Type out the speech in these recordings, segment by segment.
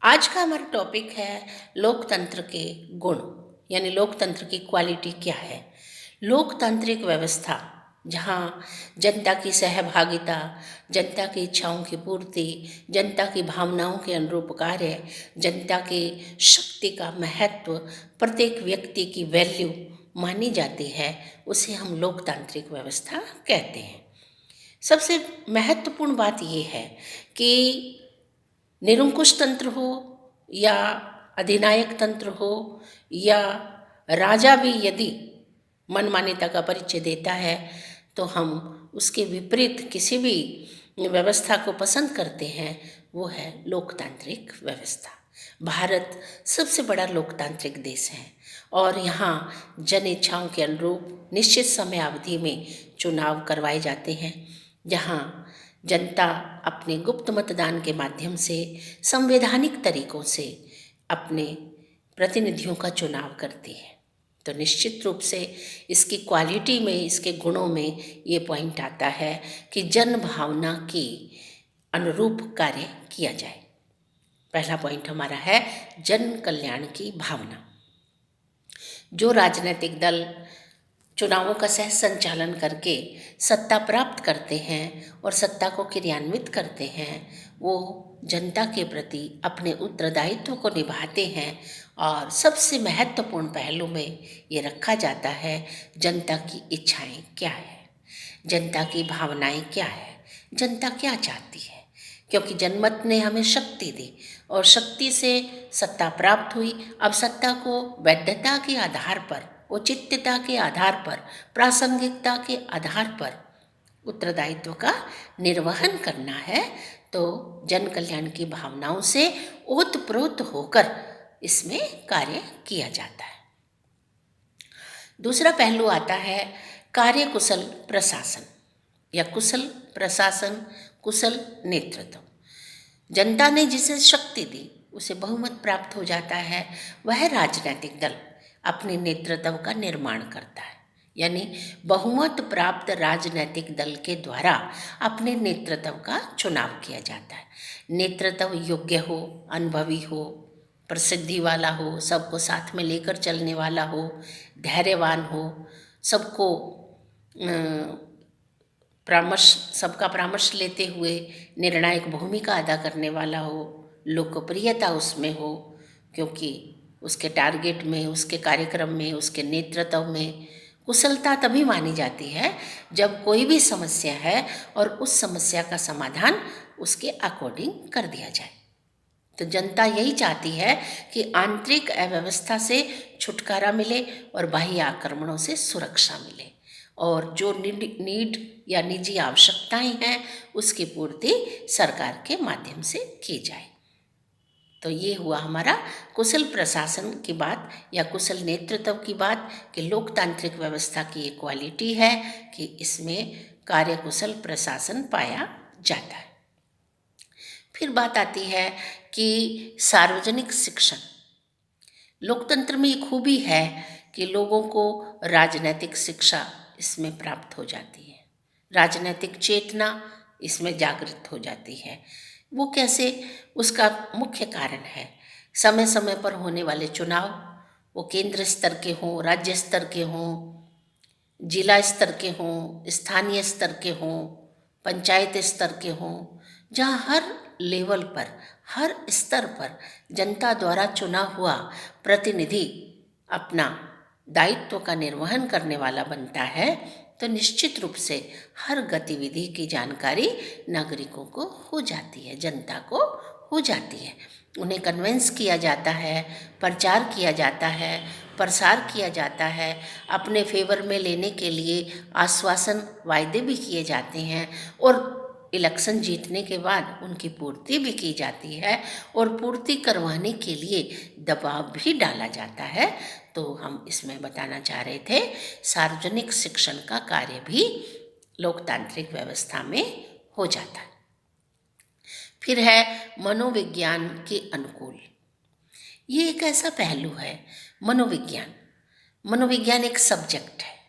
आज का हमारा टॉपिक है लोकतंत्र के गुण, यानी लोकतंत्र की क्वालिटी क्या है। लोकतांत्रिक व्यवस्था जहाँ जनता की सहभागिता, जनता की इच्छाओं की पूर्ति, जनता की भावनाओं के अनुरूप कार्य, जनता की शक्ति का महत्व, प्रत्येक व्यक्ति की वैल्यू मानी जाती है, उसे हम लोकतांत्रिक व्यवस्था कहते हैं। सबसे महत्वपूर्ण बात यह है कि निरंकुश तंत्र हो या अधिनायक तंत्र हो या राजा भी यदि मनमान्यता का परिचय देता है तो हम उसके विपरीत किसी भी व्यवस्था को पसंद करते हैं, वो है लोकतांत्रिक व्यवस्था। भारत सबसे बड़ा लोकतांत्रिक देश है और यहाँ जन इच्छाओं के अनुरूप निश्चित समय अवधि में चुनाव करवाए जाते हैं, जहाँ जनता अपने गुप्त मतदान के माध्यम से संवैधानिक तरीकों से अपने प्रतिनिधियों का चुनाव करती है। तो निश्चित रूप से इसकी क्वालिटी में, इसके गुणों में ये पॉइंट आता है कि जन भावना की अनुरूप कार्य किया जाए। पहला पॉइंट हमारा है जन कल्याण की भावना। जो राजनीतिक दल चुनावों का सह संचालन करके सत्ता प्राप्त करते हैं और सत्ता को क्रियान्वित करते हैं, वो जनता के प्रति अपने उत्तरदायित्व को निभाते हैं और सबसे महत्वपूर्ण पहलू में ये रखा जाता है जनता की इच्छाएं क्या है, जनता की भावनाएं क्या है, जनता क्या चाहती है। क्योंकि जनमत ने हमें शक्ति दी और शक्ति से सत्ता प्राप्त हुई। अब सत्ता को वैधता के आधार पर, औचित्यता के आधार पर, प्रासंगिकता के आधार पर उत्तरदायित्व का निर्वहन करना है, तो जन कल्याण की भावनाओं से ओतप्रोत होकर इसमें कार्य किया जाता है। दूसरा पहलू आता है कार्यकुशल प्रशासन या कुशल प्रशासन, कुशल नेतृत्व। जनता ने जिसे शक्ति दी उसे बहुमत प्राप्त हो जाता है, वह राजनीतिक दल अपने नेतृत्व का निर्माण करता है। यानी बहुमत प्राप्त राजनीतिक दल के द्वारा अपने नेतृत्व का चुनाव किया जाता है। नेतृत्व योग्य हो, अनुभवी हो, प्रसिद्धि वाला हो, सबको साथ में लेकर चलने वाला हो, धैर्यवान हो, सबको सबका परामर्श लेते हुए निर्णायक भूमिका अदा करने वाला हो, लोकप्रियता उसमें हो, क्योंकि उसके टारगेट में, उसके कार्यक्रम में, उसके नेतृत्व में कुशलता तभी मानी जाती है जब कोई भी समस्या है और उस समस्या का समाधान उसके अकॉर्डिंग कर दिया जाए। तो जनता यही चाहती है कि आंतरिक अव्यवस्था से छुटकारा मिले और बाह्य आक्रमणों से सुरक्षा मिले और जो नीड या निजी आवश्यकताएं हैं उसकी पूर्ति सरकार के माध्यम से की जाए। तो ये हुआ हमारा कुशल प्रशासन की बात या कुशल नेतृत्व की बात कि लोकतांत्रिक व्यवस्था की ये क्वालिटी है कि इसमें कार्यकुशल प्रशासन पाया जाता है। फिर बात आती है कि सार्वजनिक शिक्षण। लोकतंत्र में ये खूबी है कि लोगों को राजनैतिक शिक्षा इसमें प्राप्त हो जाती है, राजनैतिक चेतना इसमें जागृत हो जाती है। वो कैसे? उसका मुख्य कारण है समय समय पर होने वाले चुनाव, वो केंद्र स्तर के हों, राज्य स्तर के हों, जिला स्तर के हों, स्थानीय स्तर के हों, पंचायत स्तर के हों, जहाँ हर लेवल पर, हर स्तर पर जनता द्वारा चुना हुआ प्रतिनिधि अपना दायित्व का निर्वहन करने वाला बनता है, तो निश्चित रूप से हर गतिविधि की जानकारी नागरिकों को हो जाती है, जनता को हो जाती है। उन्हें कन्विंस किया जाता है, प्रचार किया जाता है, प्रसार किया जाता है, अपने फेवर में लेने के लिए आश्वासन, वायदे भी किए जाते हैं और इलेक्शन जीतने के बाद उनकी पूर्ति भी की जाती है और पूर्ति करवाने के लिए दबाव भी डाला जाता है। तो हम इसमें बताना चाह रहे थे सार्वजनिक शिक्षण का कार्य भी लोकतांत्रिक व्यवस्था में हो जाता है। फिर है मनोविज्ञान के अनुकूल। ये एक ऐसा पहलू है मनोविज्ञान। मनोविज्ञान एक सब्जेक्ट है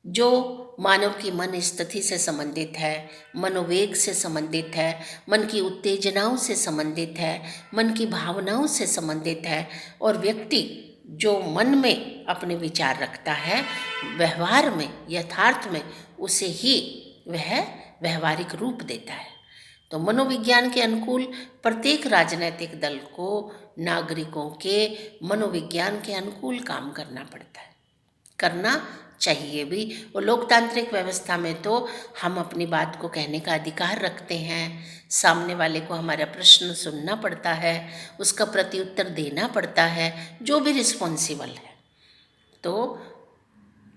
जो मानव की मन स्थिति से संबंधित है, मनोवेग से संबंधित है, मन की उत्तेजनाओं से संबंधित है, मन की भावनाओं से संबंधित है। और व्यक्ति जो मन में अपने विचार रखता है, व्यवहार में, यथार्थ में उसे ही वह व्यवहारिक रूप देता है। तो मनोविज्ञान के अनुकूल प्रत्येक राजनीतिक दल को नागरिकों के मनोविज्ञान के अनुकूल काम करना पड़ता है, करना चाहिए भी। और लोकतांत्रिक व्यवस्था में तो हम अपनी बात को कहने का अधिकार रखते हैं, सामने वाले को हमारा प्रश्न सुनना पड़ता है, उसका प्रत्युत्तर देना पड़ता है, जो भी रिस्पॉन्सिबल है। तो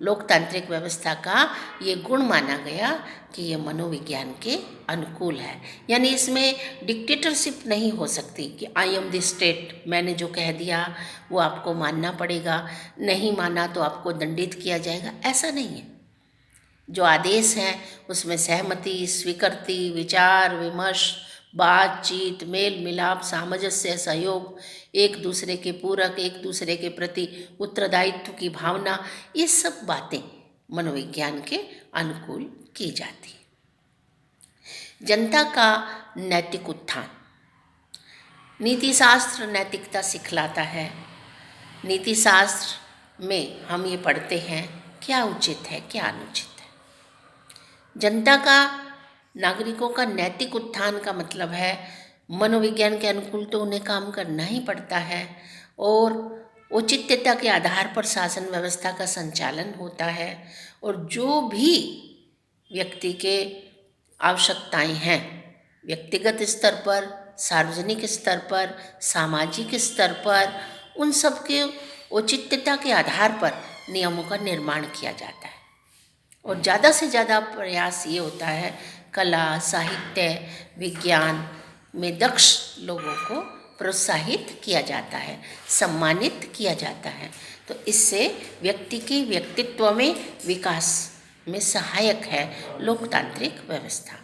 लोकतांत्रिक व्यवस्था का ये गुण माना गया कि ये मनोविज्ञान के अनुकूल है। यानी इसमें डिक्टेटरशिप नहीं हो सकती कि आई एम द स्टेट, मैंने जो कह दिया वो आपको मानना पड़ेगा, नहीं माना तो आपको दंडित किया जाएगा, ऐसा नहीं है। जो आदेश हैं उसमें सहमति, स्वीकृति, विचार विमर्श, बातचीत, मेल मिलाप, सामंजस्य, सहयोग, एक दूसरे के पूरक, एक दूसरे के प्रति उत्तरदायित्व की भावना, ये सब बातें मनोविज्ञान के अनुकूल की जाती हैं। जनता का नैतिक उत्थान। नीति शास्त्र नैतिकता सिखलाता है। नीति शास्त्र में हम ये पढ़ते हैं क्या उचित है, क्या अनुचित है। जनता का, नागरिकों का नैतिक उत्थान का मतलब है मनोविज्ञान के अनुकूल तो उन्हें काम करना ही पड़ता है, और औचित्यता के आधार पर शासन व्यवस्था का संचालन होता है। और जो भी व्यक्ति के आवश्यकताएं हैं, व्यक्तिगत स्तर पर, सार्वजनिक स्तर पर, सामाजिक स्तर पर, उन सब के औचित्यता के आधार पर नियमों का निर्माण किया जाता है। और ज़्यादा से ज़्यादा प्रयास ये होता है कला, साहित्य, विज्ञान में दक्ष लोगों को प्रोत्साहित किया जाता है, सम्मानित किया जाता है। तो इससे व्यक्ति के व्यक्तित्व में विकास में सहायक है लोकतांत्रिक व्यवस्था।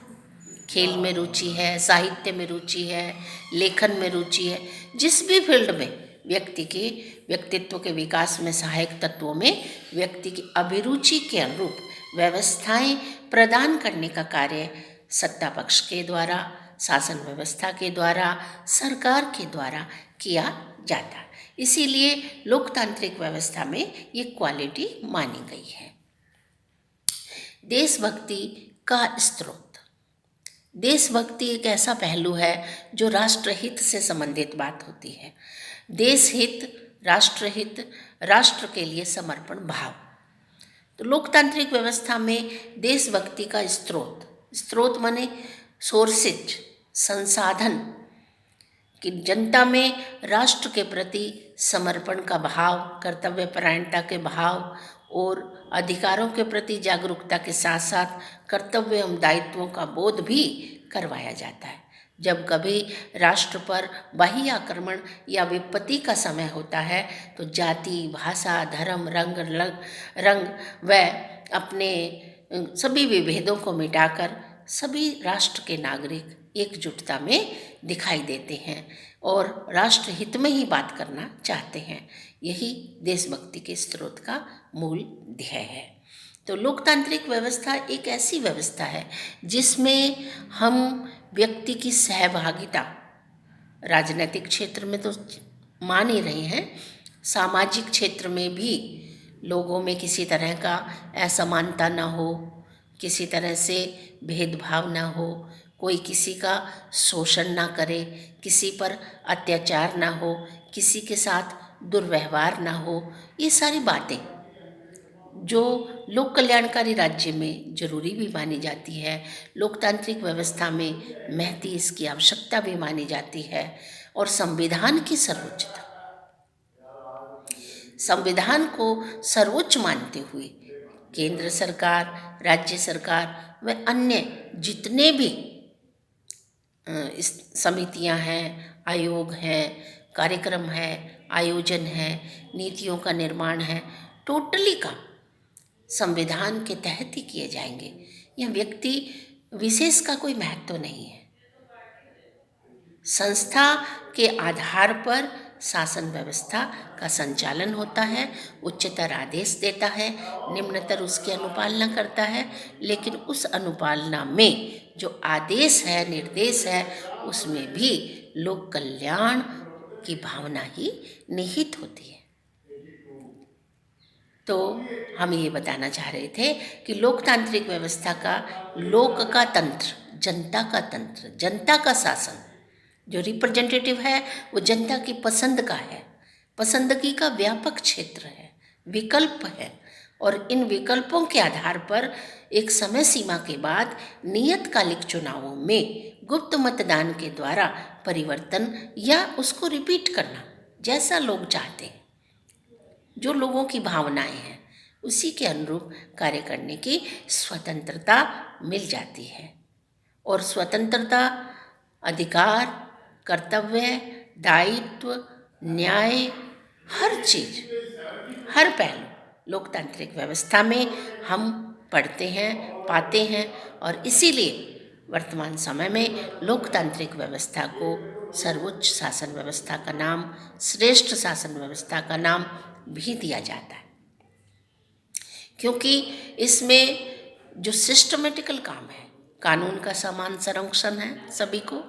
खेल में रुचि है, साहित्य में रुचि है, लेखन में रुचि है, जिस भी फील्ड में व्यक्ति के व्यक्तित्व के विकास में सहायक तत्वों में व्यक्ति की अभिरुचि के अनुरूप व्यवस्थाएं प्रदान करने का कार्य सत्ता पक्ष के द्वारा, शासन व्यवस्था के द्वारा, सरकार के द्वारा किया जाता है। इसीलिए लोकतांत्रिक व्यवस्था में ये क्वालिटी मानी गई है। देशभक्ति का स्रोत। देशभक्ति एक ऐसा पहलू है जो राष्ट्रहित से संबंधित बात होती है। देश हित, राष्ट्रहित, राष्ट्र के लिए समर्पण भाव। तो लोकतांत्रिक व्यवस्था में देशभक्ति का स्रोत माने सोर्सेज, संसाधन, कि जनता में राष्ट्र के प्रति समर्पण का भाव, कर्तव्यपरायणता के भाव और अधिकारों के प्रति जागरूकता के साथ साथ कर्तव्य एवं दायित्वों का बोध भी करवाया जाता है। जब कभी राष्ट्र पर बाह्य आक्रमण या विपत्ति का समय होता है तो जाति, भाषा, धर्म, रंग व अपने सभी विभेदों को मिटाकर सभी राष्ट्र के नागरिक एकजुटता में दिखाई देते हैं और राष्ट्र हित में ही बात करना चाहते हैं। यही देशभक्ति के स्रोत का मूल ध्येय है। तो लोकतांत्रिक व्यवस्था एक ऐसी व्यवस्था है जिसमें हम व्यक्ति की सहभागिता, राजनीतिक क्षेत्र में तो मान ही रहे हैं, सामाजिक क्षेत्र में भी लोगों में किसी तरह का असमानता ना हो, किसी तरह से भेदभाव ना हो, कोई किसी का शोषण ना करे, किसी पर अत्याचार ना हो, किसी के साथ दुर्व्यवहार ना हो। ये सारी बातें जो लोक कल्याणकारी राज्य में जरूरी भी मानी जाती है, लोकतांत्रिक व्यवस्था में महती इसकी आवश्यकता भी मानी जाती है। और संविधान की सर्वोच्चता, संविधान को सर्वोच्च मानते हुए केंद्र सरकार, राज्य सरकार व अन्य जितने भी समितियां हैं, आयोग हैं, कार्यक्रम है, आयोजन है, नीतियों का निर्माण है, टोटली का संविधान के तहत ही किए जाएंगे। यह व्यक्ति विशेष का कोई महत्व नहीं है। संस्था के आधार पर शासन व्यवस्था का संचालन होता है, उच्चतर आदेश देता है, निम्नतर उसकी अनुपालना करता है, लेकिन उस अनुपालना में जो आदेश है, निर्देश है, उसमें भी लोक कल्याण की भावना ही निहित होती है। तो हम ये बताना चाह रहे थे कि लोकतांत्रिक व्यवस्था का लोक का तंत्र, जनता का तंत्र, जनता का शासन जो रिप्रेजेंटेटिव है वो जनता की पसंद का है, पसंदगी का व्यापक क्षेत्र है, विकल्प है, और इन विकल्पों के आधार पर एक समय सीमा के बाद नियतकालिक चुनावों में गुप्त मतदान के द्वारा परिवर्तन या उसको रिपीट करना जैसा लोग चाहते हैं, जो लोगों की भावनाएं हैं उसी के अनुरूप कार्य करने की स्वतंत्रता मिल जाती है। और स्वतंत्रता, अधिकार, कर्तव्य, दायित्व, न्याय, हर चीज, हर पहलू लोकतांत्रिक व्यवस्था में हम पढ़ते हैं, पाते हैं, और इसीलिए वर्तमान समय में लोकतांत्रिक व्यवस्था को सर्वोच्च शासन व्यवस्था का नाम, श्रेष्ठ शासन व्यवस्था का नाम भी दिया जाता है, क्योंकि इसमें जो सिस्टमेटिकल काम है, कानून का समान संरक्षण है, सभी को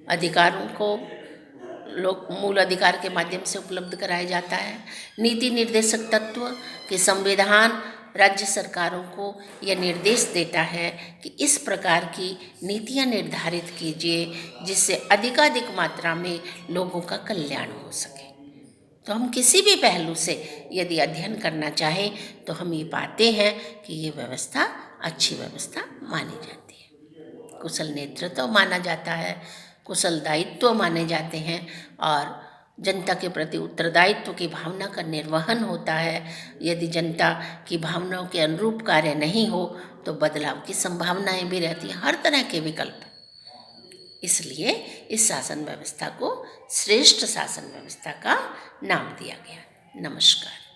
अधिकारों को लोक मूल अधिकार के माध्यम से उपलब्ध कराया जाता है, नीति निर्देशक तत्व कि संविधान राज्य सरकारों को यह निर्देश देता है कि इस प्रकार की नीतियां निर्धारित कीजिए जिससे अधिकाधिक मात्रा में लोगों का कल्याण हो सके। तो हम किसी भी पहलू से यदि अध्ययन करना चाहें तो हम ये पाते हैं कि ये व्यवस्था अच्छी व्यवस्था मानी जाती है, कुशल नेतृत्व माना जाता है, कुशल दायित्व माने जाते हैं, और जनता के प्रति उत्तरदायित्व की भावना का निर्वहन होता है। यदि जनता की भावनाओं के अनुरूप कार्य नहीं हो तो बदलाव की संभावनाएं भी रहती हैं, हर तरह के विकल्प। इसलिए इस शासन व्यवस्था को श्रेष्ठ शासन व्यवस्था का नाम दिया गया। नमस्कार।